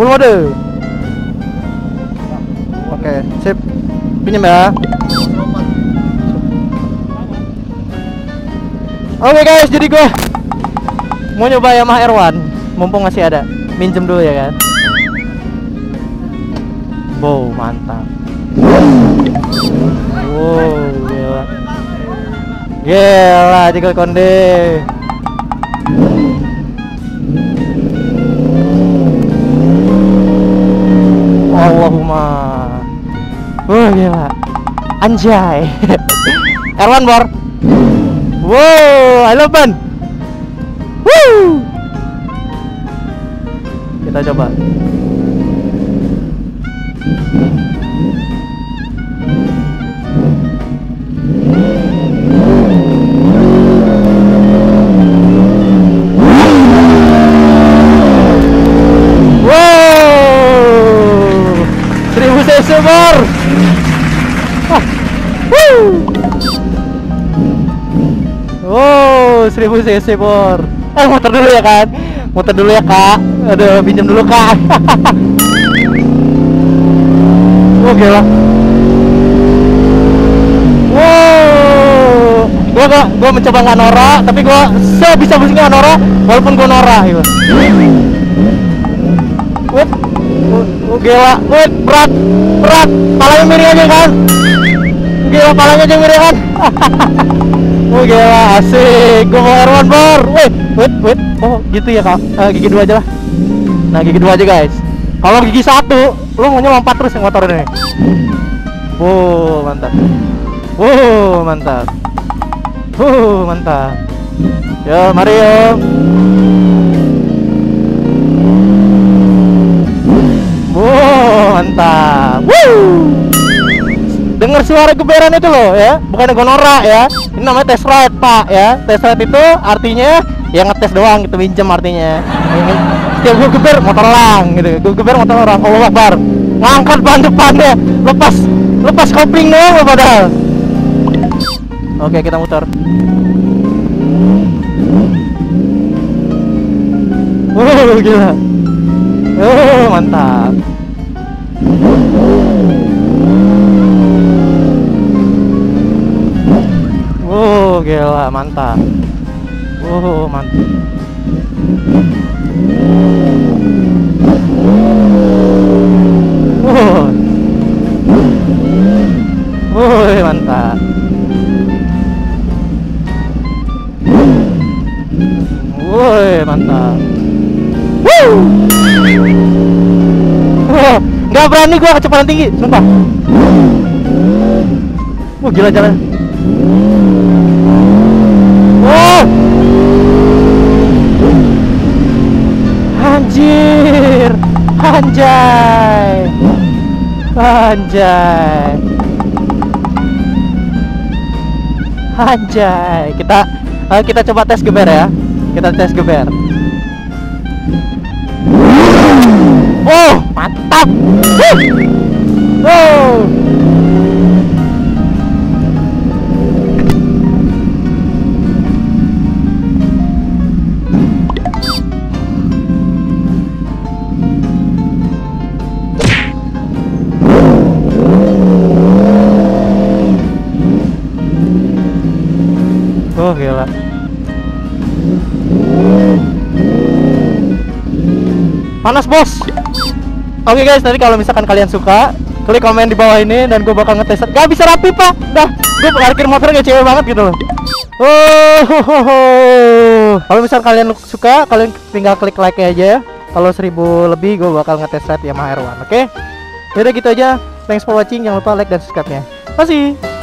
full mode. Oke, sip. Pinjam ya. Oke guys, jadi gue mau nyoba Yamaha R1, mumpung masih ada. Minjem dulu ya kan. Wow, mantap. Wow, gila. Gila, Jegal Konde. Allahumma. Gila. Anjay. R1 bor. Wow, I love ban. Woo. Kita coba. Wow, 1000 cc bor. Wow, 1000 cc bor. Muter dulu ya kan? Muter dulu ya kak. Aduh, pinjam dulu kak. Oke lah. Wow, gua mencoba nggak norak, tapi gua sebisa bisanya norak, walaupun gua norak gitu. Wait, gila, wait, berat, palanya miring aja kan? Gila, palanya aja miring kan? Gila, asik, gua mau R1 bor. Wait, oh gitu ya kak? Gigi 2 aja lah. Nah, gigi 2 aja guys. Kalau gigi 1, lu mau lompat terus yang motor ini. Mantap. Mantap. Mantap. Yo, mari yo. Mantap. Dengar suara geberan itu loh ya, bukan gonora ya. Ini namanya test ride pak ya. Test ride itu artinya ya ngetes doang gitu, minjem artinya. Setiap gue geber motor orang gitu, gue geber motor orang. Allahu Akbar, ngangkat ban depannya, lepas kopling doang padahal. Oke, kita muter. Gila. Mantap. Gila, mantap. Mantap. Mantap. Mantap. Nggak berani gua kecepatan tinggi, sumpah. Gila jalan. Anjir, anjay. Kita coba tes geber ya. Kita tes geber. Mantap. Gila. Panas bos. Oke guys, nanti kalau misalkan kalian suka, klik komen di bawah ini dan gue bakal ngetes. Gak bisa rapi pak, dah gue parkir motor kayak cewek banget gitu loh. Kalau misalkan kalian suka, kalian tinggal klik like aja ya. Kalau 1000 lebih gue bakal ngetes ride Yamaha R1. Oke? Yaudah gitu aja. Thanks for watching, jangan lupa like dan subscribe nya. Makasih.